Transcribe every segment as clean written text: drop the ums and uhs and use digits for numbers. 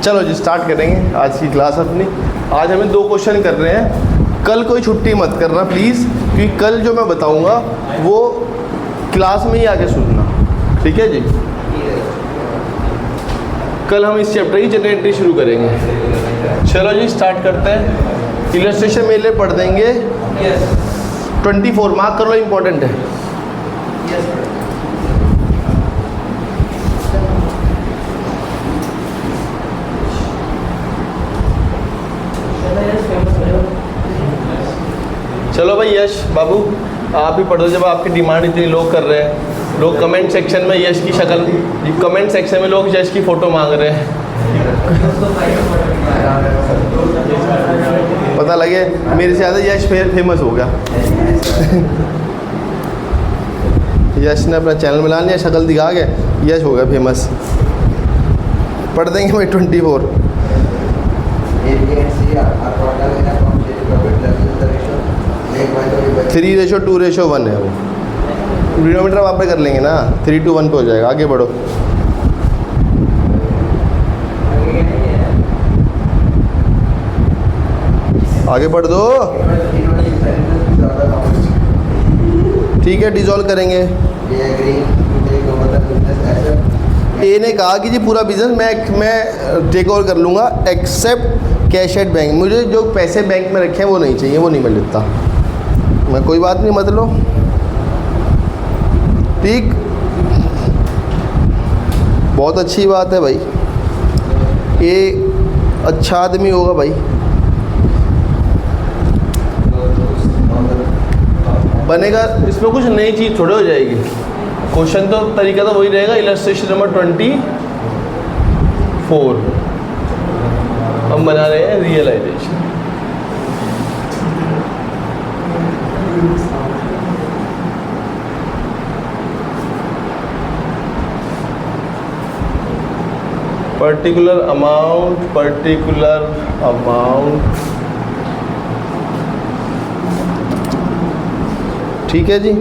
चलो जी स्टार्ट करेंगे आज की क्लास अपनी। आज हमें 2 क्वेश्चन कर रहे हैं। कल कोई छुट्टी मत करना प्लीज़, क्योंकि कल जो मैं बताऊंगा वो क्लास में ही आके सुनना, ठीक है जी। कल हम इस चैप्टर की जनरल एंट्री शुरू करेंगे। चलो जी स्टार्ट करते हैं। इलस्ट्रेशन मेरे लिए पढ़ देंगे। 24 मार्क कर लो, इम्पोर्टेंट है। चलो भाई यश बाबू आप ही पढ़ दो, जब आपकी डिमांड इतनी लोग कर रहे हैं। लोग कमेंट सेक्शन में यश की शक्ल, कमेंट सेक्शन में लोग यश की फ़ोटो मांग रहे हैं। पता लगे मेरे से ज़्यादा यश फेमस हो गया। यश ने अपना चैनल बना लिया, शक्ल दिखा के यश हो गया फेमस। पढ़ देंगे भाई 24। 3:2:1 है वो। डिनोमीटर वहाँ पे कर लेंगे ना, 3:1 पे हो जाएगा। आगे बढ़ो। आगे बढ़ दो, ठीक है। डिसॉल्व करेंगे। ए ने कहा कि जी पूरा बिजनेस मैं टेक ओवर कर लूँगा एक्सेप्ट कैश एट बैंक। मुझे जो पैसे बैंक में रखे हैं वो नहीं चाहिए, वो नहीं मैं लेता। मैं कोई बात नहीं, मत लो, ठीक। बहुत अच्छी बात है भाई, ये अच्छा आदमी होगा भाई। बनेगा, इसमें कुछ नई चीज़ थोड़ी हो जाएगी। क्वेश्चन तो तरीका तो वही रहेगा। इलस्ट्रेशन नंबर 24 हम बना रहे हैं रियलाइजेशन। पर्टिकुलर अमाउंट, ठीक है जी।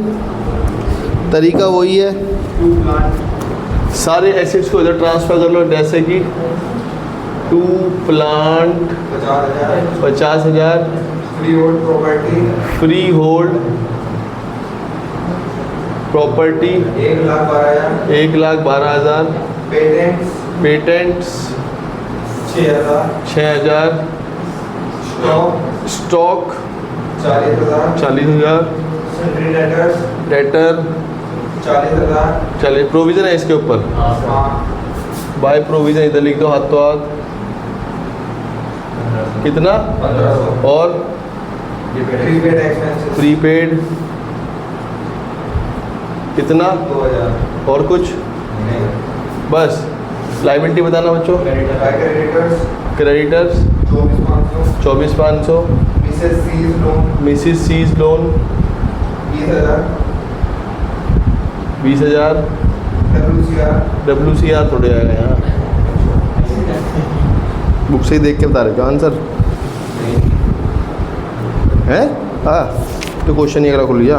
तरीका वही है, सारे एसेट्स को इधर ट्रांसफ़र कर लो। जैसे कि to plant 50,000, free hold property 1,12,000, patents 6,000, stock 40,000, debtor 40,000। Provision है इसके ऊपर, बाय प्रोविज़न इधर लिख दो हाथ तो हाथ। कितना? और प्रीपेड कितना? 2,000। और कुछ? बस लायबिलिटी बताना बच्चों। Creditors 24,500, Mrs C's loan 20,000, WCR थोड़े आएगा यहाँ, बुक से ही देख के बता रहे हो आंसर है। हाँ तो क्वेश्चन ही अगला खुल लिया,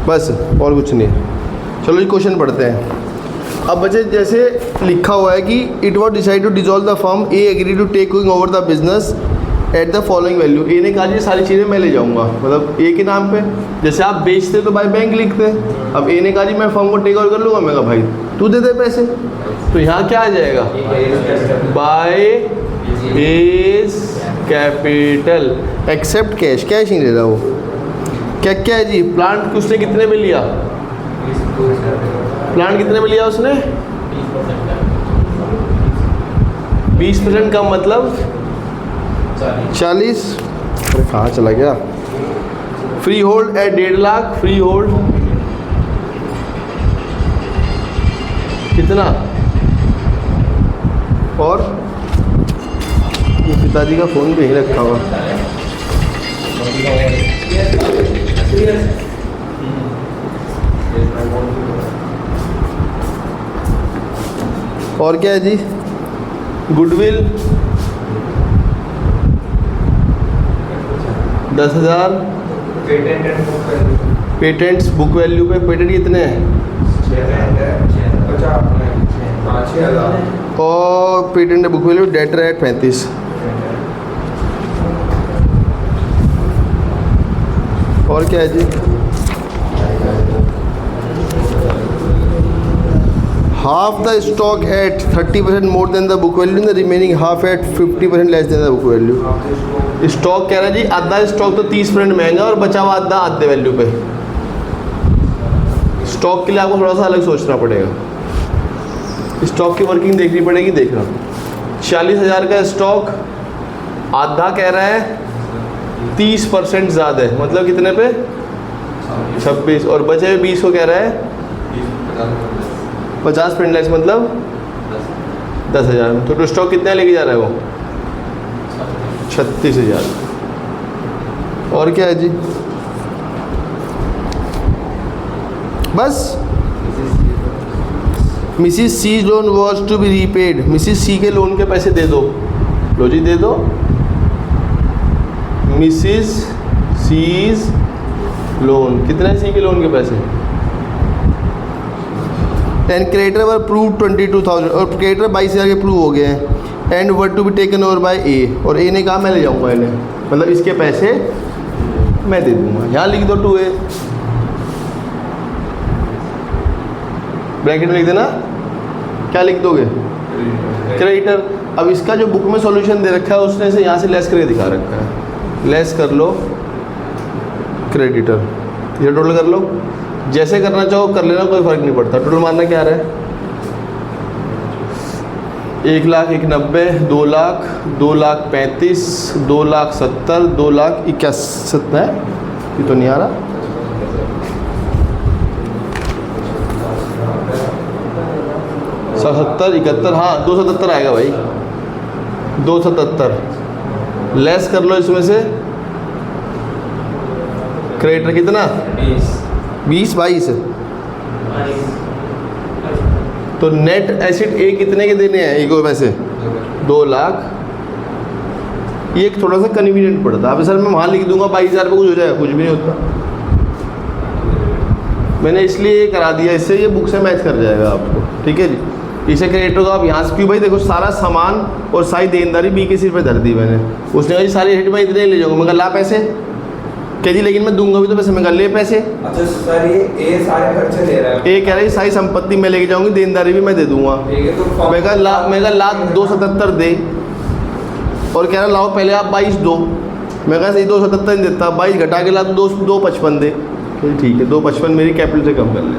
बस और कुछ नहीं। चलो जी क्वेश्चन पढ़ते हैं। अब बच्चे जैसे लिखा हुआ है कि it was decide to dissolve the firm, A agree to taking over the business at the following value. A ने कहा ये सारी चीज़ें मैं ले जाऊंगा, मतलब ए के नाम पे। जैसे आप बेचते तो बाय बैंक लिखते। अब ए ने कहा जी मैं फर्म को टेक ओवर कर लूँगा। मैं कहा भाई तू दे दे पैसे, तो यहाँ क्या आ जाएगा? By A's capital except cash. Cash नहीं ले रहा वो। क्या क्या है जी? प्लांट उसने कितने में लिया? प्लांट कितने में लिया उसने? 20% का मतलब 40। अरे कहाँ चला गया? Free hold at 1.5 lakh. Free hold कितना? और ये पिताजी का फ़ोन भी यहीं रखा हुआ। और क्या है जी? गुडविल 10,000। पेटेंट्स बुक वैल्यू पे पेटेंट कितने हैं? और patent book value debtor at 35। और क्या है जी? Half the stock at 30% more than the book value, the remaining half at 50% less than the book value. Stock कह रहा है जी आधा स्टॉक तो 30% महंगा और बचा हुआ आधा आधे वैल्यू पे। स्टॉक के लिए आपको थोड़ा सा अलग सोचना पड़ेगा, स्टॉक की वर्किंग देखनी पड़ेगी। देखना 40,000 का स्टॉक, आधा कह रहा है 30% ज़्यादा है, मतलब कितने पे 26, और बचे हुए 20 को कह रहा है 50% लेस, मतलब 10,000 में। तो स्टॉक कितना लेके जा रहा है वो 36,000। और क्या है जी? बस Mrs C loan was to be repaid, Mrs C के लोन के पैसे दे दो। लो जी दे दो। मिसिस सीज लोन, कितना है सी के लोन के पैसे? एंड क्रेडिटर वर प्रूव 22,000, और क्रेडिटर 22,000 के प्रूव हो गए हैं। And were to be taken over by A, और ए ने कहा मैं ले जाऊंगा इन्हें, मतलब इसके पैसे मैं दे दूंगा। यहाँ लिख दो 2A, ब्रैकेट में लिख देना। क्या लिख दोगे? क्रेडिटर। अब इसका जो बुक में सॉल्यूशन दे रखा है उसने से यहाँ से लेस करके दिखा रखा है, लेस कर लो क्रेडिटर, ये टोटल कर लो। जैसे करना चाहो कर लेना, कोई फ़र्क नहीं पड़ता। टोटल मानना क्या आ रहा है? 1,90,000, 2,00,000, 2,35,000, 2,70,000, 2,81,000 है। ये तो नहीं आ रहा। सत्तर 71, हाँ 277 आएगा भाई, 277 लेस कर लो इसमें से क्रेडिटर कितना 20 22। तो नेट एसिड ए कितने के देने हैं एक में से 2 लाख। ये एक थोड़ा सा कन्वीनियंट पड़ता है। अब सर मैं वहाँ लिख दूंगा 22,000 पे कुछ हो जाएगा, कुछ भी नहीं होता। मैंने इसलिए ये करा दिया, इससे ये बुक से मैच कर जाएगा आपको। ठीक है जी। इसे क्रेडिटर को आप यहाँ से क्यों भाई, देखो सारा सामान और सारी देनदारी बी के सिर पे धर दी मैंने। उसने कहा जी सारी हिट मैं इतने ले जाऊँगा। मैं कहा ला पैसे, कह जी लेकिन मैं दूंगा भी तो पैसे। मैं कहा ले पैसे। अच्छा सर ये ए सारे खर्चे दे रहा है, ए कह रही सारी संपत्ति मैं लेके जाऊँगी, देनदारी भी मैं दे दूंगा। मैं कहा ला 277 दे, और कह रहा लाओ पहले आप 22 दो। मैं कहा सही 277 नहीं देता, 22 घटा के ला तो 255 दे। ठीक है 255 मेरी कैपिटल से कम कर ले,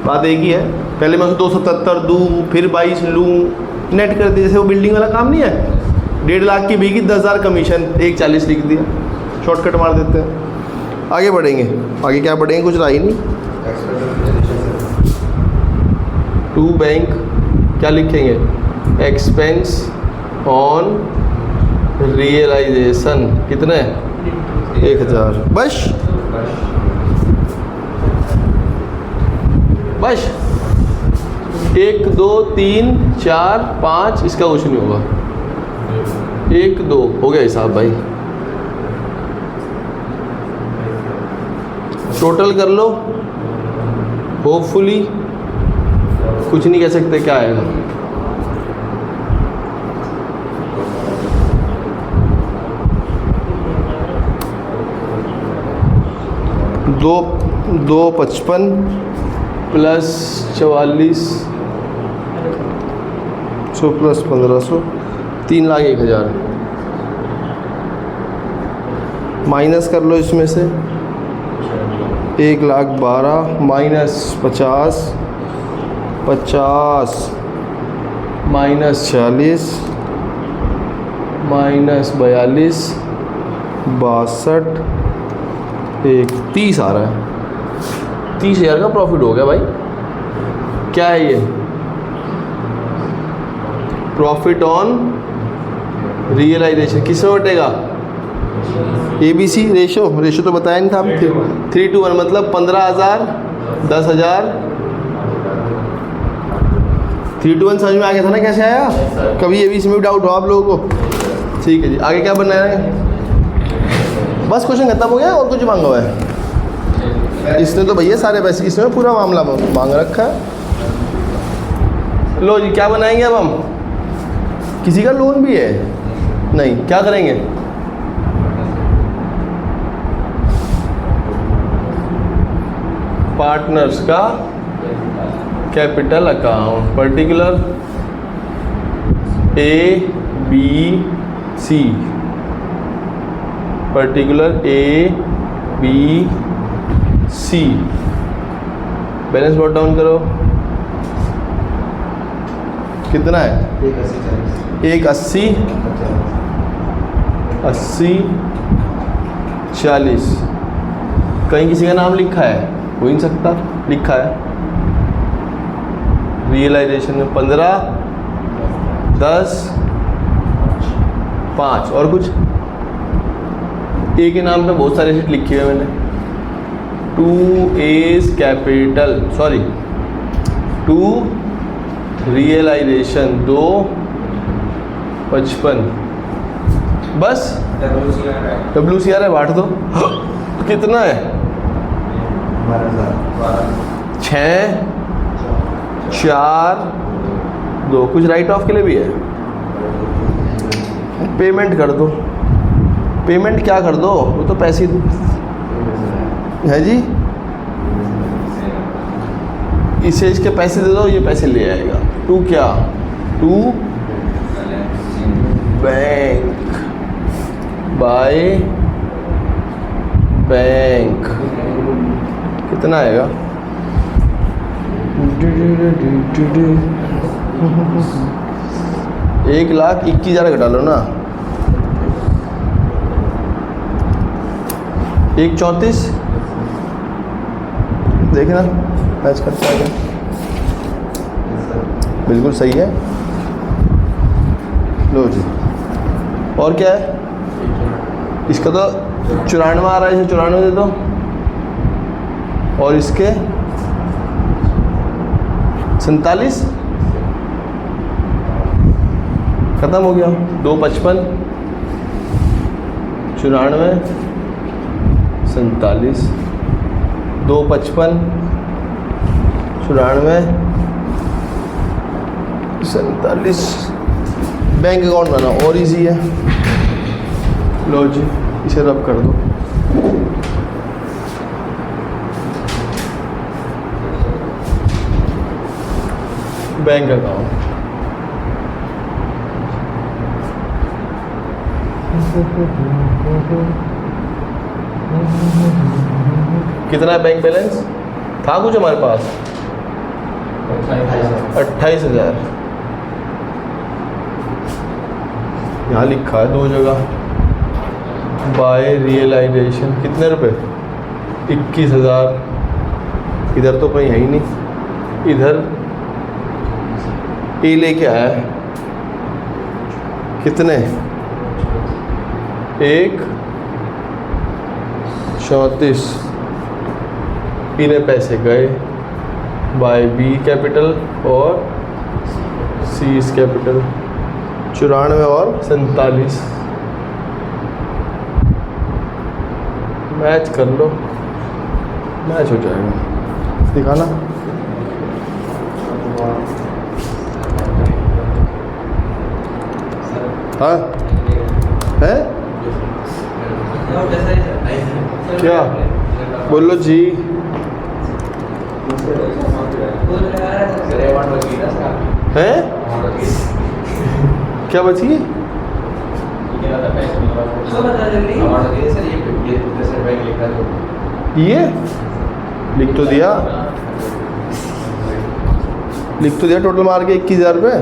बात एक ही है। पहले मैं उसको 277 दूँ फिर 22 लूँ, नेट कर दिया। जैसे वो बिल्डिंग वाला काम नहीं है, 1.5 लाख की बिकी, 10,000 कमीशन, 140 लिख दिया, शॉर्टकट मार देते हैं। आगे बढ़ेंगे, आगे क्या बढ़ेंगे, कुछ रहा ही नहीं। टू बैंक क्या लिखेंगे? एक्सपेंस ऑन रियलाइजेशन कितने? 1,000। बस बस 1 2 3 4 5, इसका कुछ नहीं होगा। 1 2 हो गया हिसाब भाई। टोटल कर लो, होपफुली कुछ नहीं कह सकते क्या आएगा। दो 255 प्लस 44 100 प्लस 1500, 3,01,000 माइनस कर लो इसमें से 1,12,000 माइनस 50 माइनस 40 माइनस 42 62 30 आ रहा है। 30,000 का प्रॉफिट हो गया भाई। क्या है ये? Profit on realisation. किसमें बटेगा? ABC रेशो तो बताया नहीं था आपने। 3:1 मतलब 15,000 10,000। 3:1 समझ में आ गया था ना कैसे आया? कभी ABC में भी डाउट हो आप लोगों को? ठीक है जी। आगे क्या बनना है? बस क्वेश्चन खत्म हो गया, और कुछ मांगा हुआ है? इसने तो भैया सारे पैसे, इसमें पूरा मामला मांग रखा है। लो जी, क्या बनाएंगे अब हम? किसी का लोन भी है? नहीं, क्या करेंगे? पार्टनर्स का capital account, particular A B C, particular A B C। Balance note down करो। कितना है? 180 80 40। कहीं किसी का नाम लिखा है? हो ही नहीं सकता, लिखा है। रियलाइजेशन में 15 10 5 और कुछ ए के नाम पे बहुत सारे शीट लिखी है मैंने। 2A's capital, sorry 2 realisation 2 55। बस WCR है, बांट दो। कितना है? 6 4 2। कुछ राइट ऑफ के लिए भी है? पेमेंट कर दो। पेमेंट क्या कर दो? वो तो पैसे है जी। इसे इसके पैसे दे दो, ये पैसे ले आएगा। 2 क्या? 2 बैंक बाय बैंक। कितना आएगा? 1,21,000 घटा लो ना। 1,34 देखना, मैच करता है। बिल्कुल सही है। लो जी, और क्या है? इसका तो 94 आ रहा है, इसे 94 दे दो। और इसके 47 खत्म हो गया। 255 94 47 255 94 47। बैंक अकाउंट बनाना और इजी है। लो जी, इसे रब कर दो। बैंक अकाउंट कितना है बैंक बैलेंस? था कुछ हमारे पास? 28,000। यहाँ लिखा है 2 जगह। बाय रियलाइजेशन कितने रुपए? 21,000। इधर तो कहीं है ही नहीं। इधर ए लेके आया है। कितने? 1,34। इन्हें पैसे गए बाय बी कैपिटल और सी इस कैपिटल। 94 और 47। मैच कर लो, मैच हो जाएगा। दिखाना। हाँ है क्या? बोलो जी। है क्या बची? ये लिख तो दिया, टोटल मार के 21,000 रुपये।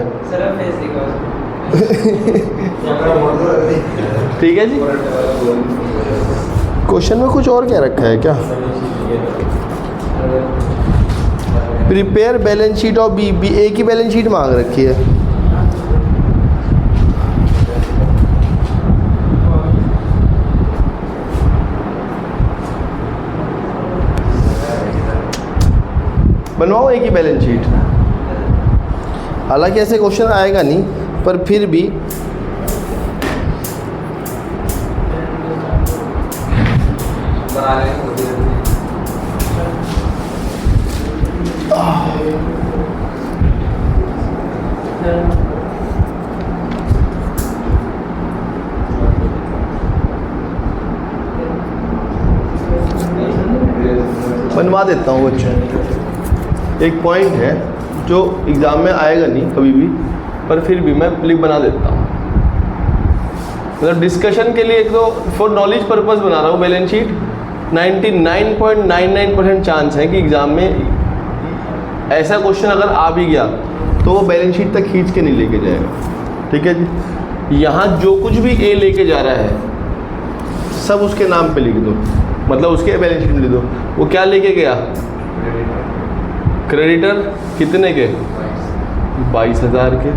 ठीक है जी। क्वेश्चन में कुछ और क्या रखा है क्या? Prepare balance sheet of B. A की बैलेंस शीट मांग रखी है। बनवाओ ए की बैलेंस शीट। हालांकि ऐसे क्वेश्चन आएगा नहीं, पर फिर भी बनवा देता हूँ बच्चों। एक पॉइंट है जो एग्ज़ाम में आएगा नहीं कभी भी, पर फिर भी मैं लिख बना देता हूँ। मतलब डिस्कशन के लिए, एक तो फॉर नॉलेज पर्पस बना रहा हूँ बैलेंस शीट। 99.99% चांस है कि एग्ज़ाम में ऐसा क्वेश्चन अगर आ भी गया तो वो बैलेंस शीट तक खींच के नहीं लेके जाएगा। ठीक है जी। यहाँ जो कुछ भी ए लेके जा रहा है सब उसके नाम पे लिख दो, मतलब उसके बैलेंस शीट में लिख दो। वो क्या लेके गया? क्रेडिटर कितने के? 22,000 के।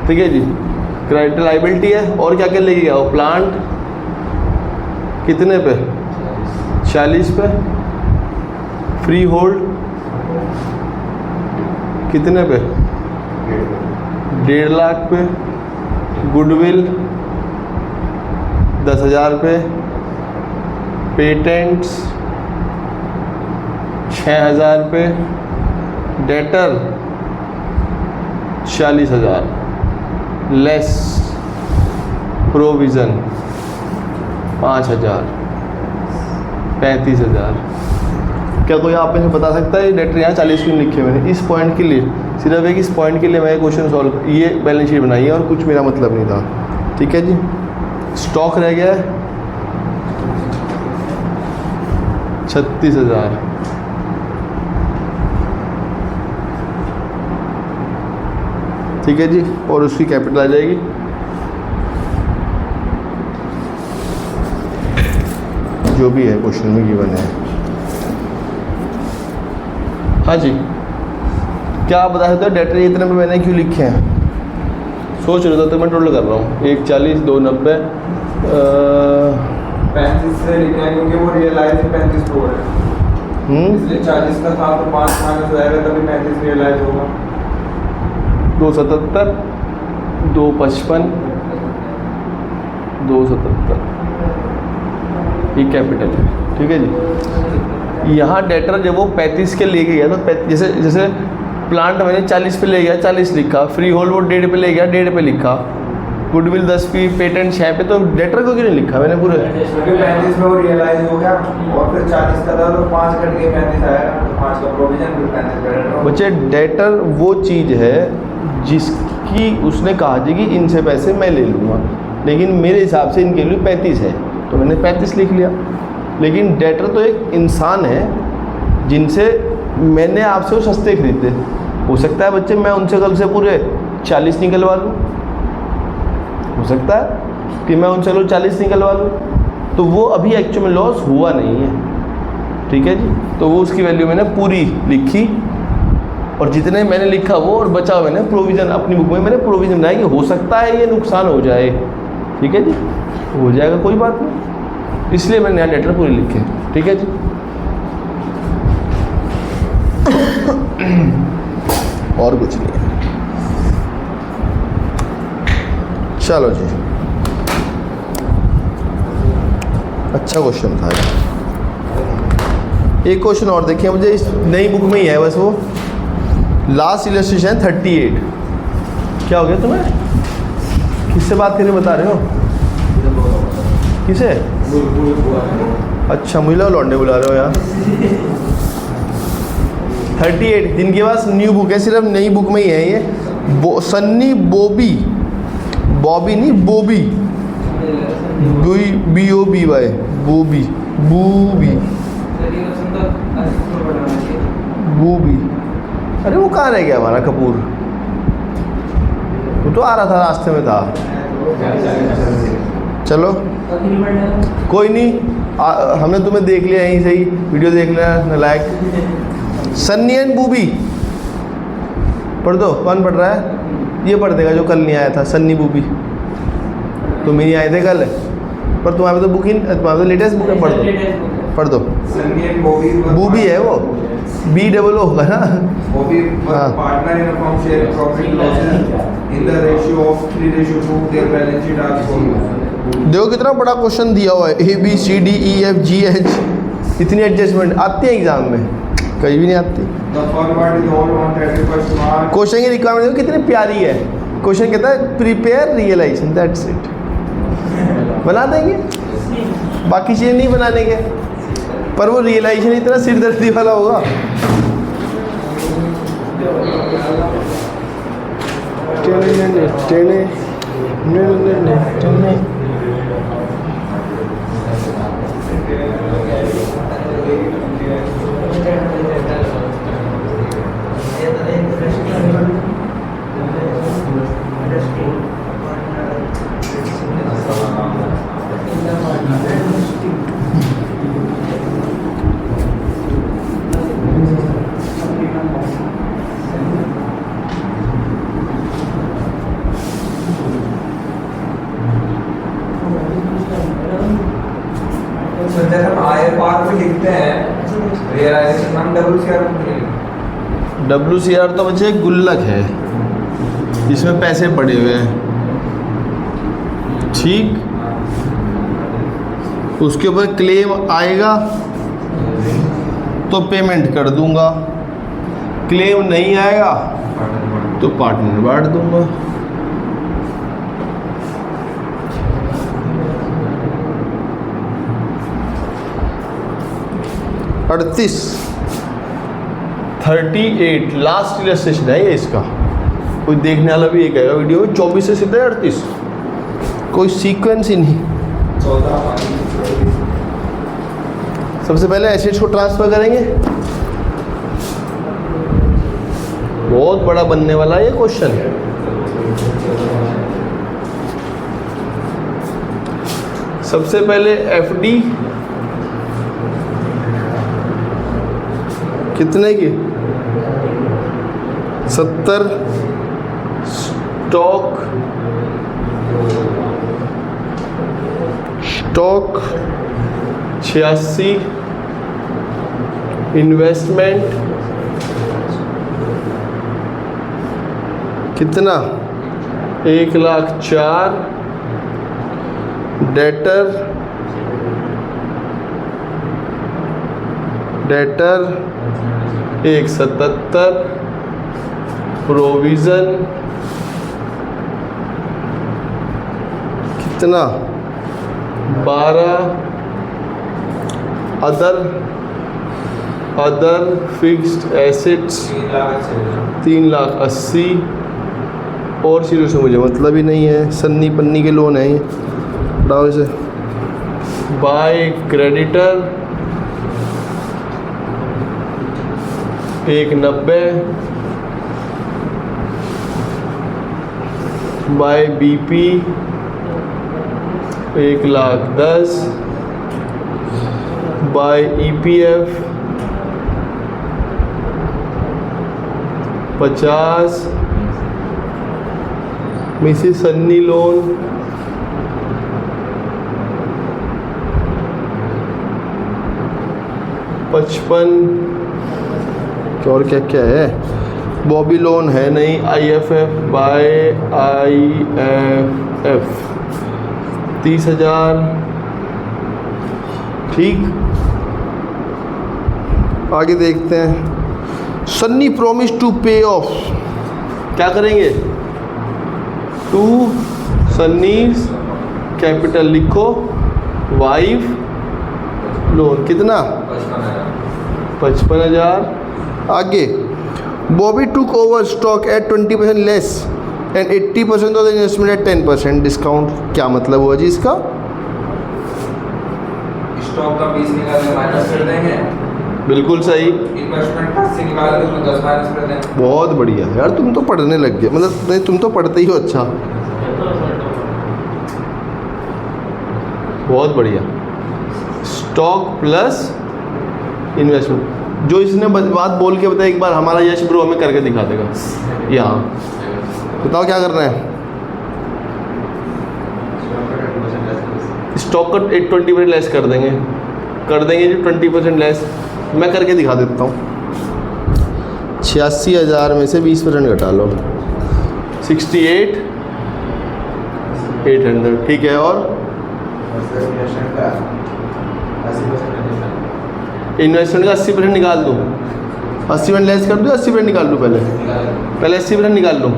ठीक है जी। क्रेडिटर लाइबिलिटी है, और क्या क्या लेके गया? वो प्लांट कितने पे? 40 पे। फ्री होल्ड कितने पे? 1.5 लाख पे। गुडविल 10,000 पे। पेटेंट्स 6,000 पे। Debtor 40,000 less provision 5,000 35,000। क्या कोई आप में से बता सकता है डेटर यहाँ 40 क्यों लिखे मैंने? इस पॉइंट के लिए, सिर्फ एक इस पॉइंट के लिए मैं क्वेश्चन सॉल्व, ये बैलेंस शीट बनाई है और कुछ मेरा मतलब नहीं था। ठीक है जी। स्टॉक रह गया है 36,000। ठीक है जी। और उसकी कैपिटल आ जाएगी जो भी है क्वेश्चन में गिवन है। हाँ जी, क्या आप बता सकते हो डेटर इतने पे मैंने क्यों लिखे हैं? सोच रहे थे तो मैं टोटल कर रहा हूँ। 1 40 2 90 35 से लिखा है क्योंकि वो रियलाइज 35 को है। इसलिए 40 का था तो 5 माइनस हो जाएगा तभी 35 रियलाइज होगा। 277 255 277 ये कैपिटल है। ठीक है जी। यहाँ डेटर जब वो 35 के लेके गया तो जैसे जैसे प्लांट मैंने 40 पे ले गया 40 लिखा, फ्री होल्ड वो 1.5 पे ले गया 1.5 पे लिखा, गुडविल 10 पे, पेटेंट 6 पे, तो डेटर को क्यों नहीं लिखा मैंने पूरे? क्योंकि 35 में वो रियलाइज हो गया और फिर 40 का था तो 5 कट के 35 आएगा, तो 5 का प्रोविजन फिर 35 क्रेडिट। बच्चे डेटर वो चीज़ है जिसकी उसने कहा जी कि इनसे पैसे मैं ले लूँगा, लेकिन मेरे हिसाब से इनके लिए 35 है तो मैंने 35 लिख लिया। लेकिन डेटर तो एक इंसान है जिनसे मैंने आपसे वो सस्ते खरीदे। हो सकता है बच्चे मैं उनसे कल से पूरे 40 निकलवा लूँ, हो सकता है कि मैं उनसे लो 40 निकलवा लूँ, तो वो अभी एक्चुअल में लॉस हुआ नहीं है। ठीक है जी। तो वो उसकी वैल्यू मैंने पूरी लिखी और जितने मैंने लिखा वो और बचा मैंने प्रोविज़न, अपनी बुक में मैंने प्रोविज़न बनाया कि हो सकता है ये नुकसान हो जाए। ठीक है जी, हो जाएगा कोई बात नहीं, इसलिए मैंने यहाँ डेटर पूरी लिखे। ठीक है जी। और कुछ नहीं है। चलो जी, अच्छा क्वेश्चन था। एक क्वेश्चन और देखिए, मुझे इस नई बुक में ही है बस वो लास्ट इलस्ट्रेशन 38। क्या हो गया तुम्हें? किससे बात करके बता रहे हो? किसे? अच्छा, मुझे लौंडे बुला रहे हो यार। 38 जिनके पास न्यू बुक है, सिर्फ नई बुक में ही है ये। सन्नी बॉबी, बॉबी नहीं Bobby, BOBY, booby booby booby. अरे वो कहाँ रह गया हमारा कपूर? वो तो आ रहा था, रास्ते में था। चलो कोई नहीं, हमने तुम्हें देख लिया यहीं से ही, वीडियो देख लिया नालायक। सन्नी एंड बूबी पढ़ दो। कौन पढ़ रहा है? ये पढ़ देगा जो कल नहीं आया था। सन्नी बूबी तुम ही नहीं आए थे कल, पर तुम्हारे तो बुक ही, तुम्हारे तो लेटेस्ट बुक है। पढ़ दो पढ़ दो। सन्नी एंड बूबी है वो, BOO होगा ना। Bobby partner in a firm share profit losses in the ratio of 3:2 their balance sheet are following. देखो कितना बड़ा क्वेश्चन दिया हुआ है, ABCDEFGH, इतनी एडजस्टमेंट आती है एग्जाम में। कहीं भी नहीं आती। The format is all on 31st March. Question की रिक्वायरमेंट कितनी प्यारी है। क्वेश्चन कहता है प्रिपेयर रियलाइजेशन, दैट्स इट। बना देंगे, बाकी चीज़ें नहीं बनाने के, पर वो रियलाइजेशन इतना सिरदर्दी वाला होगा। जैसे हम IFR में लिखते हैं रियलाइजेशन, हम WCR में लिखते हैं। WCR तो बच्चे गुल्लक है, इसमें पैसे पड़े हुए हैं, ठीक। उसके ऊपर क्लेम आएगा तो पेमेंट कर दूंगा, क्लेम नहीं आएगा तो पार्टनर बांट दूंगा। अड़तीस 38 लास्ट इलस्ट्रेशन है ये इसका। कोई देखने वाला भी ये कहेगा वीडियो में 24 से सीधे 38, कोई सीक्वेंस ही नहीं। 14 सबसे पहले एसेट्स को ट्रांसफर करेंगे। बहुत बड़ा बनने वाला है ये क्वेश्चन। सबसे पहले एफडी कितने की 70, स्टॉक 86, इन्वेस्टमेंट कितना 1,04,000, डेटर 177, प्रोविज़न कितना 12, अदर फिक्स्ड एसेट्स 3,80,000 और चीज़ों से मुझे मतलब ही नहीं है, सन्नी पन्नी के लोन हैं ये, डाओ इसे। By creditor 190, by BP 1,10,000, by EPF 50, Mrs Sunny loan 55, और क्या क्या है, बॉबी लोन है नहीं, IFF बाय IFF 30,000, ठीक। आगे देखते हैं। सन्नी प्रॉमिस टू पे ऑफ, क्या करेंगे, टू सन्नीज कैपिटल लिखो, वाइफ लोन कितना 55,000। आगे Bobby took over stock at 20% less and 80% of the investment at 10% discount. क्या मतलब हुआ जी इसका? स्टॉक का 20 निकाल के माइनस कर देंगे, बिल्कुल सही। इन्वेस्टमेंट का 80 निकाल के उसमें 10 माइनस कर देंगे। बहुत बढ़िया यार, तुम तो पढ़ने लग गए, मतलब नहीं तुम तो पढ़ते ही हो। अच्छा, बहुत बढ़िया। स्टॉक प्लस इन्वेस्टमेंट, जो इसने बात बोल के बताया, एक बार हमारा यश ब्रो हमें करके दिखा देगा। यहाँ बताओ क्या करना है। स्टॉक का 20% लेस कर देंगे जी, 20% लेस। मैं करके दिखा देता हूँ। 86,000 में से 20% घटा लो, 68,800, ठीक है। और इन्वेस्टमेंट का 80% निकाल दूँ, 80% लेस कर दूँ, 80% निकाल लूँ पहले 80% निकाल लूँ,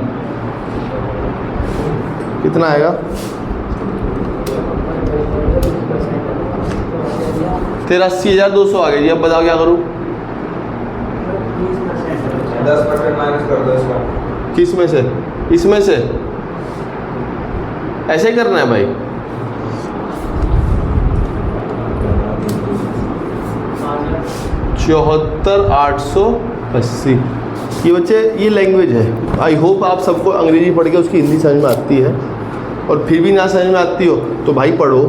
कितना आएगा? 83,200 आ गया जी। अब बताओ क्या करूँ? 10% माइनस कर दो इसका। किस में से? इसमें से ऐसे करना है भाई। चौहत्तर 880। ये बच्चे ये लैंग्वेज है। आई होप आप सबको अंग्रेजी पढ़ के उसकी हिंदी समझ में आती है, और फिर भी ना समझ में आती हो तो भाई पढ़ो,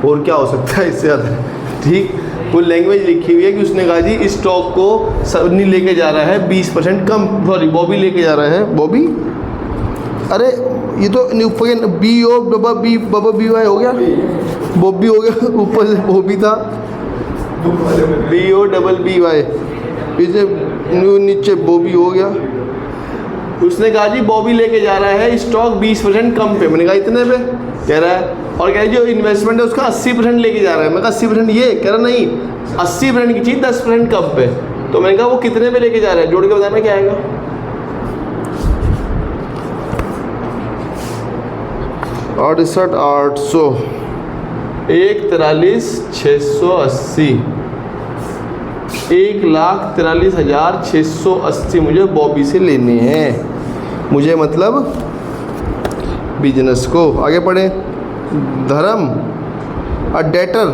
और क्या हो सकता है इससे ज़्यादा। ठीक, वो लैंग्वेज लिखी हुई है कि उसने कहा जी स्टॉक को सनी लेके जा रहा है 20% कम, सॉरी बॉबी लेके जा रहा है, बॉबी, अरे ये तो ऊपर BO BY हो गया, बॉबी हो गया, ऊपर से बॉबी था, BOBBY, पीछे नीचे बॉबी हो गया। उसने कहा जी बॉबी लेके जा रहा है स्टॉक 20% कम पे। मैंने कहा इतने पे? कह रहा है, और कह रहा है जो इन्वेस्टमेंट है उसका 80% लेके जा रहा है। मैं कहा 80% ये? कह रहा नहीं 80% की चीज़ 10% कम पे। तो मैंने कहा वो कितने पे लेके जा रहा है, जोड़ के बताना क्या आएगा? 68,800, 1,43,680, 1,43,680 मुझे बॉबी से लेने हैं, मुझे मतलब बिजनेस को। आगे पढ़े। धर्म अ डेटर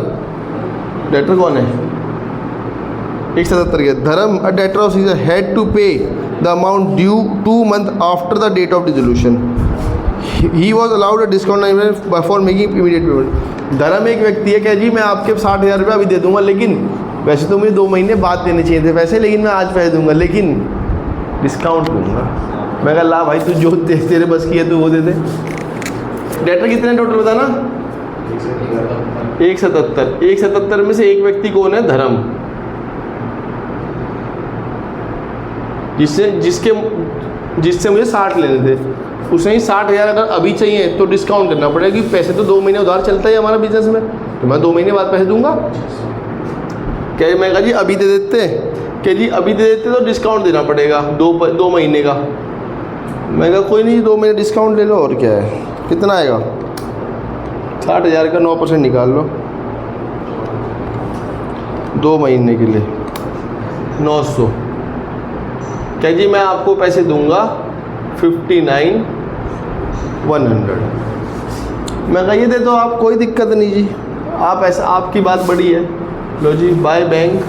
कौन है? 177 के Dharam a debtor of Caesar had to pay the amount due 2 months after the date of dissolution. He was allowed a discount for making immediate payment. Dharam एक व्यक्ति है, क्या जी मैं आपके 60,000 रुपये अभी दे दूंगा, लेकिन वैसे तो मुझे 2 महीने बाद देने चाहिए थे पैसे, लेकिन मैं आज पैसे दूंगा, लेकिन डिस्काउंट दूंगा। मैं कहा ला भाई तू जो तेरे बस की है तू वो दे दे। डेटर कितने टोटल बताना? 177। 177 में से एक व्यक्ति कौन है? धर्म, जिससे मुझे 60 लेने थे। उसने ही 60,000 अगर अभी चाहिए तो डिस्काउंट करना पड़ेगा, क्योंकि पैसे तो 2 महीने उधार चलता है हमारा बिजनेस में, तो मैं 2 महीने बाद पैसे दूंगा। क्या मैं कहा जी अभी दे देते? क्या जी अभी दे देते तो डिस्काउंट देना पड़ेगा 2 महीने का। मैं कहा कोई नहीं 2 महीने डिस्काउंट ले लो, और क्या है, कितना आएगा? 60,000 का 9% निकाल लो 2 महीने के लिए 900। क्या जी मैं आपको पैसे दूंगा 59,100। मैं कहा ये दे दो आप, कोई दिक्कत नहीं जी, आप ऐसा आपकी बात बड़ी है, लो जी बाय बैंक।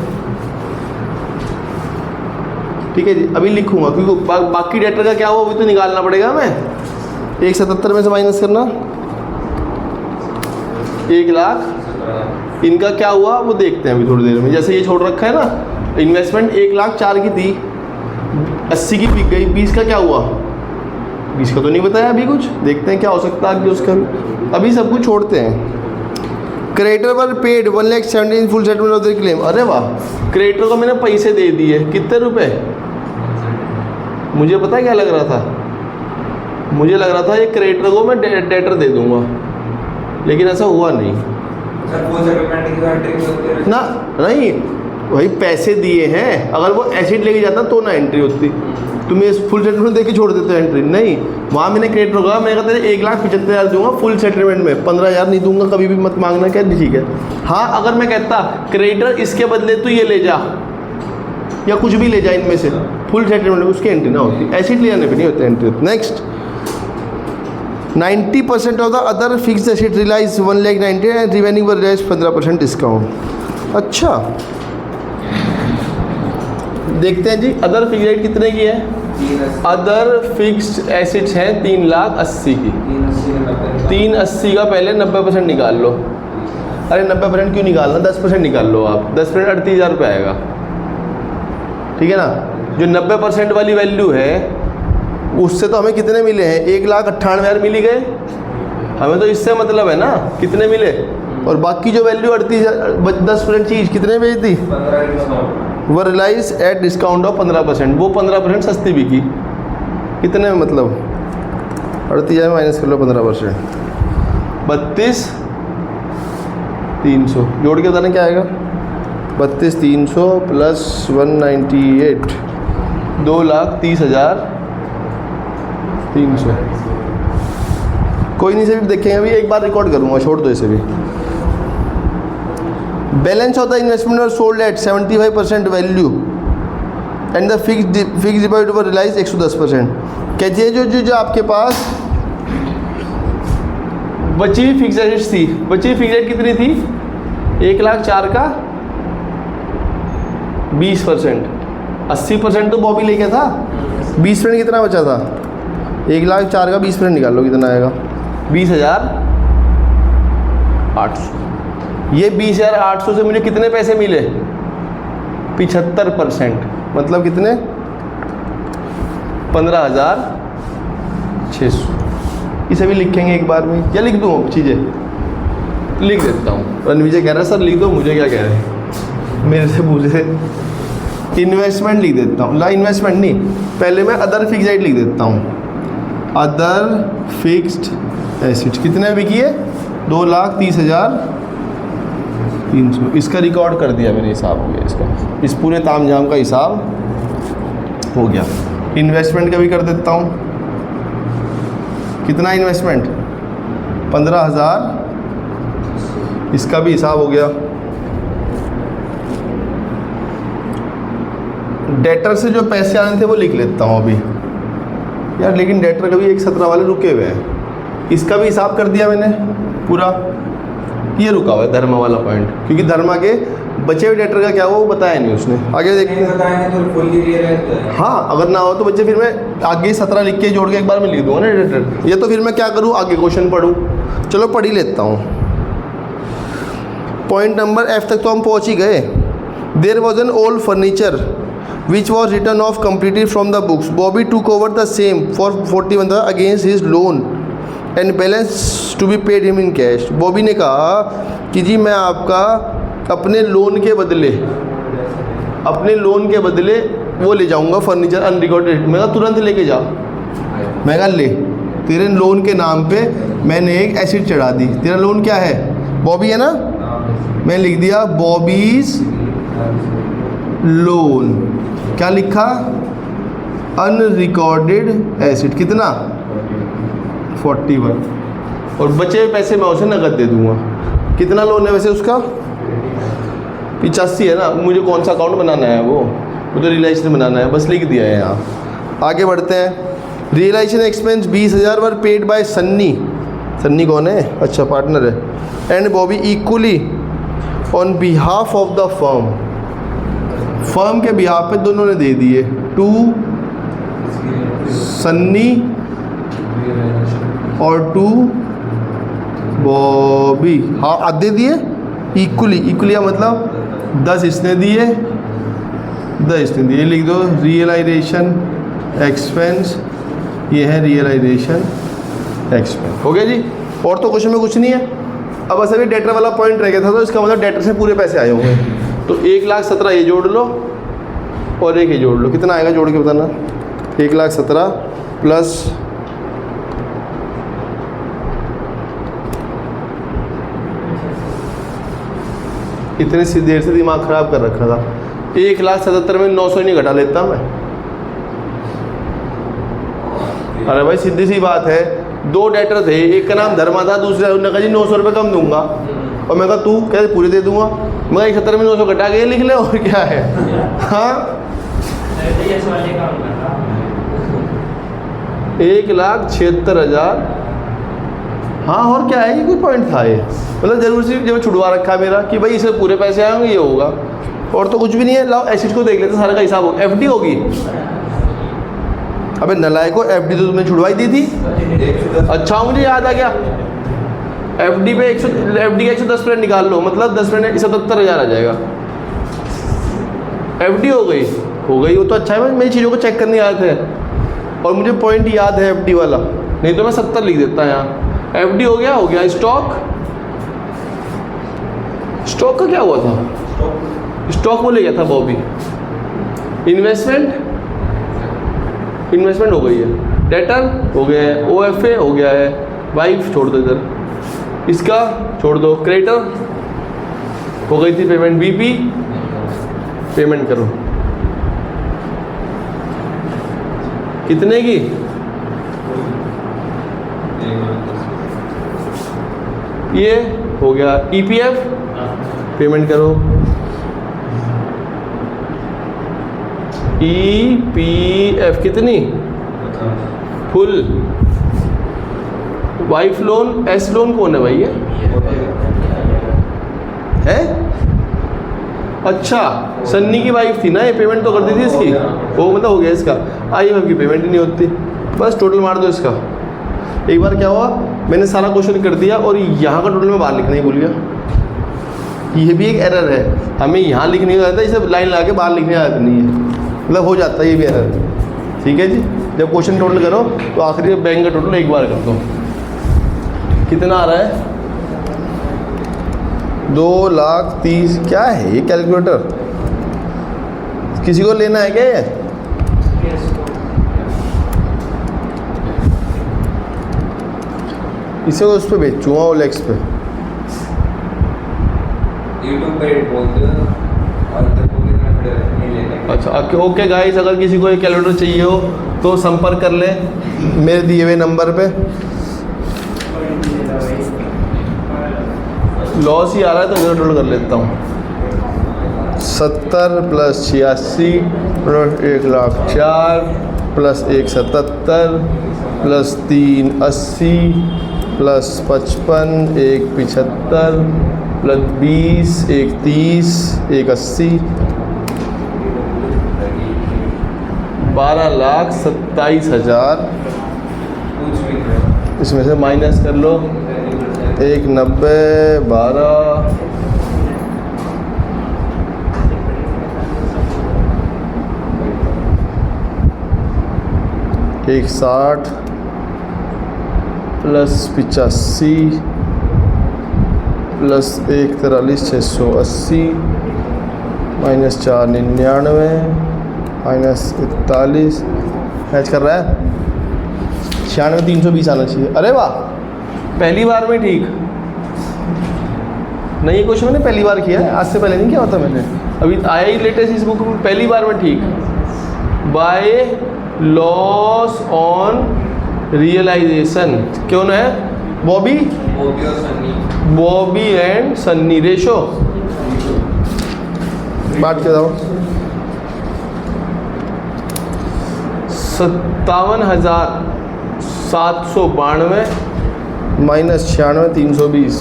ठीक है जी, अभी लिखूंगा क्योंकि बाकी डेटर का क्या हुआ अभी तो निकालना पड़ेगा हमें। 177 में से माइनस करना 1 लाख, इनका क्या हुआ वो देखते हैं अभी थोड़ी देर में। जैसे ये छोड़ रखा है ना, इन्वेस्टमेंट 1,04,000 की थी, 80 की बिक गई, 20 का क्या हुआ? 20 का तो नहीं बताया अभी कुछ, देखते हैं क्या हो सकता है आगे उसका भी, अभी सब कुछ छोड़ते हैं। Creditor were paid 1,70,000 full settlement of the claim. अरे वाह, क्रेडिटर को मैंने पैसे दे दिए, कितने रुपए? मुझे पता है क्या लग रहा था, मुझे लग रहा था ये क्रेडिटर को मैं डेटर दे दूंगा, लेकिन ऐसा हुआ नहीं ना। नहीं वही पैसे दिए हैं, अगर वो एसिड लेके जाता तो ना एंट्री होती, तुम्हें फुल सेटलमेंट दे के छोड़ देते एंट्री नहीं। वहाँ मैंने क्रेडिटर कहा, मैं कहता 1,75,000 दूंगा फुल सेटलमेंट में, 15,000 नहीं दूंगा, कभी भी मत मांगना। क्या ठीक है। हाँ अगर मैं कहता क्रेडिटर इसके बदले तू ये ले जा या कुछ भी ले जा इनमें से, फुल सेटलमेंट उसकी एंट्री ना होती, एसिड ले जाने पर नहीं होती entry. Next 90% of the other fixed asset realise 1,90,000 and remaining were realise 15% discount. अच्छा देखते हैं जी अदर फिक्स्ड एसेट कितने की है। अदर फिक्स्ड एसेट्स हैं 3,80,000 की। 380 का पहले 90% निकाल लो। अरे 90% क्यों निकालना, 10% निकाल लो आप, 10% 38,000 रुपये आएगा। ठीक है ना, जो 90% वाली वैल्यू है उससे तो हमें कितने मिले हैं, 1,98,000 मिल गए हमें, तो इससे मतलब है ना कितने मिले। और बाकी जो वैल्यू 38,000 10% चीज़ कितने बेच दी, वो रिलाइज एट डिस्काउंट ऑफ 15%, वो 15% सस्ती बिकी। कितने में मतलब 38,000 माइनस कर लो 15%, 32,300 जोड़ के बताना क्या आएगा 32,300 प्लस 198, 2,30,300। कोई नहीं, से भी देखेंगे, अभी एक बार रिकॉर्ड करूँगा, छोड़ दो इसे भी। बैलेंस ऑफ द इन्वेस्टमेंट और sold at 75% value and the fix deposit were realise 110%। कहते हैं जो आपके पास बची हुई फिक्स एसेट्स थी, बची हुई फिक्स एसेट कितनी थी? 1,04,000 का 20%, 80% तो बॉबी ले गया था, 20% कितना बचा था? 1,04,000 का 20% निकाल लो, कितना आएगा? 20,800। ये 20,800 से मुझे कितने पैसे मिले? 75%, मतलब कितने? 15,600। इसे भी लिखेंगे एक बार में, या लिख दूँ चीज़ें? लिख देता हूँ। रणविजय कह रहा है सर लिख दो, मुझे क्या कह रहे हैं, मेरे से पूछे। इन्वेस्टमेंट लिख देता हूँ, ला इन्वेस्टमेंट नहीं, पहले मैं अदर फिक्स्ड एसेट लिख देता हूँ। अदर फिक्स्ड एसेट्स कितने बिकी है? 2,30,300। इसका रिकॉर्ड कर दिया मैंने, हिसाब हो गया इसका, इस पूरे तामझाम का हिसाब हो गया। इन्वेस्टमेंट का भी कर देता हूँ। कितना इन्वेस्टमेंट? 15,000, इसका भी हिसाब हो गया। डेटर से जो पैसे आने थे वो लिख लेता हूँ अभी यार, लेकिन डेटर का भी 1,17 वाले रुके हुए हैं, इसका भी हिसाब कर दिया मैंने पूरा। ये रुका हुआ है धर्मा वाला पॉइंट, क्योंकि धर्मा के बचे हुए डेटर का क्या हुआ वो बताया नहीं उसने। आगे देखते हैं। तो फुल्ली रियलाइज। हाँ, अगर ना हो तो बच्चे फिर मैं आगे 17 लिख के जोड़ के एक बार में लिख दूंगा ना डेटर, या तो फिर मैं क्या करूँ, आगे क्वेश्चन पढ़ूँ। चलो पढ़ ही लेता हूँ। पॉइंट नंबर F तक तो हम पहुँच ही गए। There was an old furniture which was written off completely from the books. Bobby took over the same for 41,000 against his loan and balance to be paid him in cash. Bobby ने कहा कि जी मैं आपका अपने लोन के बदले वो ले जाऊंगा फर्नीचर अनरिकॉर्डेड। मैं कहा तुरंत लेके जा। मैं कहा ले, तेरे लोन के नाम पे मैंने एक एसिड चढ़ा दी। तेरा लोन क्या है? बॉबी है ना? मैं लिख दिया बॉबीज लोन। क्या लिखा? Unrecorded acid. कितना? 41। और बचे हुए पैसे मैं उसे नकद दे दूंगा। कितना लोन है वैसे उसका? 85 है ना। मुझे कौन सा अकाउंट बनाना है? वो मुझे रियलाइजेशन बनाना है, बस लिख दिया है यहाँ। आगे बढ़ते हैं। Realisation expense 20,000 were paid by Sunny. Sunny कौन है? अच्छा, पार्टनर है। And Bobby equally on behalf of the firm के बिहाफ पे दोनों ने दे दिए टू सन्नी और टू बॉबी। हाँ, आधे दिए इक्वली मतलब 10 इसने दिए 10 इसने दिए। लिख दो रियलाइजेशन एक्सपेंस, ये है रियलाइजेशन एक्सपेंस। हो गया जी। और तो क्वेश्चन में कुछ नहीं है। अब बस अभी डेटर वाला पॉइंट रह गया था, तो इसका मतलब डेटर से पूरे पैसे आए होंगे। तो 1,17,000 ये जोड़ लो और एक ये जोड़ लो। कितना आएगा जोड़ के बताना? 1,17,000 प्लस इतनी सी देर से दिमाग खराब कर रखा था। 1,77,000 में 900 नहीं घटा लेता मैं। अरे भाई सीधी सी बात है, 2 डेटर थे, एक का नाम धर्मा था, दूसरे ने कहा जी 900 रुपये कम दूंगा, और मैं कहा तू कैसे पूरे दे दूंगा। मैं 1,70 में 900 घटा के लिख ले, और क्या है। हाँ, 1,76,000। हाँ, और क्या है, ये कोई पॉइंट था ये, मतलब जरूर से जब छुड़वा रखा है मेरा कि भाई इसे पूरे पैसे आएंगे, ये होगा। और तो कुछ भी नहीं है। लाओ एसिड को देख लेते, सारा का हिसाब होगा। FD होगी। अबे नलायक को, FD तो तुमने छुड़वाई दी थी। अच्छा, मुझे याद आ गया। FD पे 110% निकाल लो, मतलब 10% 77,000 आ जाएगा। FD हो गई वो तो अच्छा है। मैं चीज़ों को चेक करने आए थे और मुझे पॉइंट याद है FD वाला, नहीं तो मैं 70 लिख देता यहाँ। FD हो गया। स्टॉक का क्या हुआ था? स्टॉक वो ले गया था बॉबी। इन्वेस्टमेंट हो गई है। डेटर हो गया है। OFA हो गया है। वाइफ छोड़ दो इधर, इसका छोड़ दो। क्रेडिटर हो गई थी पेमेंट। BP पेमेंट करो। कितने की? ये हो गया। EPF पेमेंट करो। EPF कितनी? Full. Wife loan, S loan कौन है भाई ये? है? अच्छा, सन्नी की वाइफ थी ना, ये पेमेंट तो कर दी थी इसकी, वो मतलब हो गया इसका। IMF की पेमेंट ही नहीं होती, बस टोटल मार दो इसका। एक बार क्या हुआ, मैंने सारा क्वेश्चन कर दिया और यहाँ का टोटल मैं बाहर लिखना ही भूल गया। ये भी एक एरर है, हमें यहाँ लिखने का आता है, इसे लाइन लगा के बाहर लिखने की आदत नहीं है, मतलब हो जाता है ये भी एरर। ठीक है जी, जब क्वेश्चन टोटल करो तो आखिरी बैंक का टोटल एक बार कर दो। कितना आ रहा है? 2,30,000। क्या है ये कैलकुलेटर? किसी को लेना है क्या ये? इसे उस पर बेचूँगा, OLX पे। यूट्यूब पे बोलते हैं और तक वो कितना खड़े रहते नहीं लेने। अच्छा ओके गाइस, अगर किसी को ये कैलकुलेटर चाहिए हो तो संपर्क कर लें मेरे दिए हुए नंबर पे। लॉस ही आ रहा है तो मैं टोटल कर लेता हूँ। 70 + 86 + 1,04,000 + 1,77 + 3,80 + 55 1,75 + 20 1,30 1,80 12,27,000। कुछ भी करो। इसमें से माइनस कर लो 1,90 12 1,60 + 85 + 1,43,680 -4 99 -41 मैच कर रहा है। 96,320 आना चाहिए। अरे वाह, पहली बार में ठीक। नहीं, ये क्वेश्चन मैंने पहली बार किया है, आज से पहले नहीं किया होता मैंने, अभी आया ही लेटेस्ट इस बुक में, पहली बार में ठीक। बाय लॉस ऑन रियलाइजेशन कौन है? बॉबी और सन्नी। बॉबी एंड सन्नी। रेशो बात के दाओ 57,792 -96,320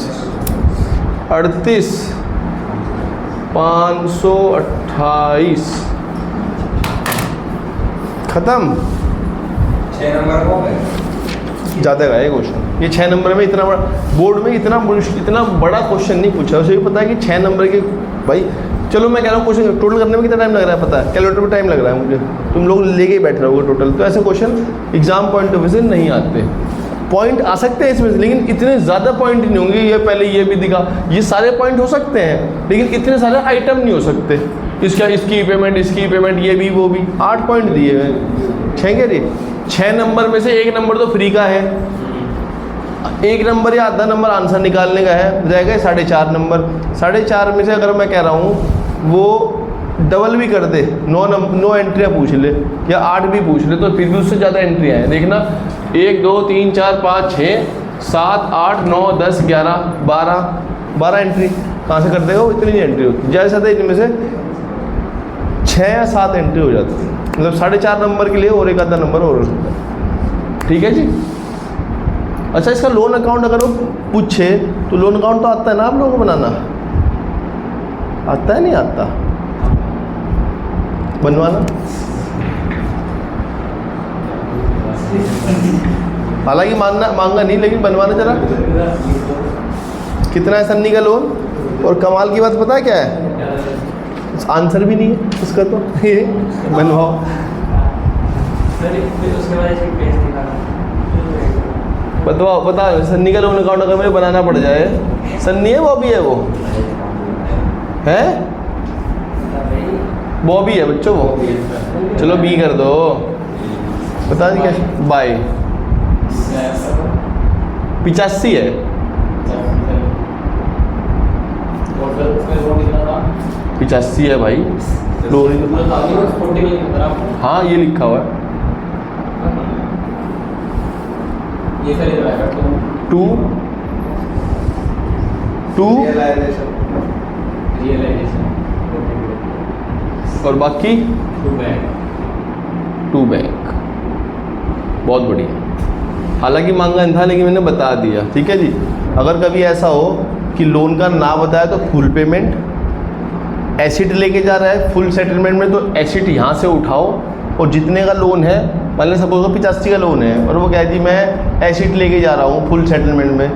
38,528 खत्म। 6 नंबर को है। ज़्यादा का है क्वेश्चन ये। 6 नंबर में इतना बड़ा बोर्ड में इतना बड़ा क्वेश्चन नहीं पूछा, उसे भी पता है कि 6 नंबर के। भाई चलो मैं कह रहा हूँ क्वेश्चन टोटल करने में कितना टाइम लग रहा है पता है? कैलकुलेटर में टाइम लग रहा है मुझे, तुम लोग लेके ही बैठे रहोगे टोटल। तो ऐसे question exam point of view से नहीं आते। पॉइंट आ सकते हैं इसमें से, लेकिन इतने ज़्यादा पॉइंट नहीं होंगे। ये पहले ये भी दिखा, ये सारे पॉइंट हो सकते हैं, लेकिन इतने सारे आइटम नहीं हो सकते। इसकी पेमेंट, इसकी पेमेंट, ये भी वो भी। 8 पॉइंट दिए हुए हैं, 6 के लिए। 6 नंबर में से 1 नंबर तो फ्री का है, 1 नंबर या आधा नंबर आंसर निकालने का है, रह गए 4.5 नंबर। 4.5 में से अगर मैं कह रहा हूँ वो डबल भी कर दे, 9 एंट्रियाँ पूछ ले या 8 भी पूछ ले, तो फिर भी उससे ज़्यादा एंट्रियाँ हैं। देखना 1 2 3 4 5 6 7 8 9 10 11 12 एंट्री कहाँ से कर देगा वो? इतनी एंट्री होती है। जैसा था इनमें से 6 या 7 एंट्री हो जाती है, मतलब 4.5 नंबर के लिए और एक आधा नंबर और हो सकता है। ठीक है जी। अच्छा, इसका लोन अकाउंट अगर वो पूछे तो लोन अकाउंट तो आता है ना आप लोगों को बनाना? आता है नहीं आता? बनवाना। हालांकि मांगा नहीं, लेकिन बनवाना जरा। कितना है सन्नी का लोन? और कमाल की बात पता है क्या है? आंसर भी नहीं है उसका, तो ये बनवाओ। बताओ बता, सन्नी का लोन अकाउंट अगर मुझे बनाना पड़ जाए, सन्नी है वो भी है, वो है बॉबी है बच्चों वो। चलो बी कर दो, बता दी क्या? बाय 85 है। 85 है भाई, लोन ही तो, हाँ ये लिखा हुआ है। ये सर इधर आएगा टू Realization. रियलाइजेशन और बाकी टू बैंक। बहुत बढ़िया। हालांकि मांगा नहीं था लेकिन मैंने बता दिया, ठीक है जी। अगर कभी ऐसा हो कि लोन का ना बताया तो फुल पेमेंट, एसिड लेके जा रहा है फुल सेटलमेंट में तो एसिड यहाँ से उठाओ, और जितने का लोन है, मान लें सपोज 85 का लोन है और वो कह दी मैं एसिड लेके जा रहा हूँ फुल सेटलमेंट में,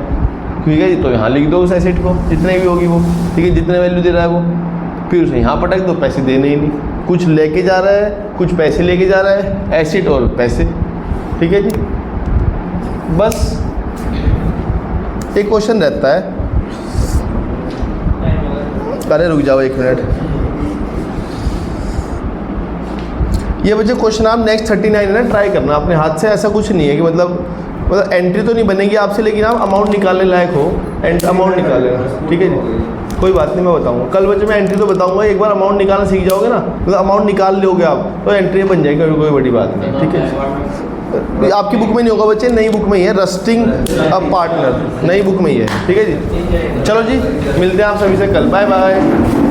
ठीक है जी, तो यहाँ लिख दो उस एसिड को जितने भी होगी वो, ठीक है, जितने वैल्यू दे रहा है वो, फिर उसे यहाँ पटक दो, पैसे देने ही नहीं। कुछ लेके जा रहा है, कुछ पैसे लेके जा रहा है, एसिड और पैसे, ठीक है जी। बस एक क्वेश्चन रहता है, अरे रुक जाओ 1 मिनट, ये बच्चे क्वेश्चन आप नेक्स्ट 39 है ना, ट्राई करना अपने हाथ से। ऐसा कुछ नहीं है कि मतलब एंट्री तो नहीं बनेगी आपसे, लेकिन आप अमाउंट निकालने लायक हो, एंड अमाउंट निकाल लेना, ठीक है जी। कोई बात नहीं, मैं बताऊंगा कल बच्चे, मैं एंट्री तो बताऊंगा। एक बार अमाउंट निकालना सीख जाओगे ना, मतलब अमाउंट निकाल लोगे आप तो एंट्री बन जाएगी, कोई बड़ी बात नहीं, ठीक है। आपकी बुक में नहीं होगा बच्चे, नई बुक में ही है, रस्टिंग अ पार्टनर, नई बुक में ही है, ठीक है जी। चलो जी, मिलते हैं आप सभी से कल, बाय बाय।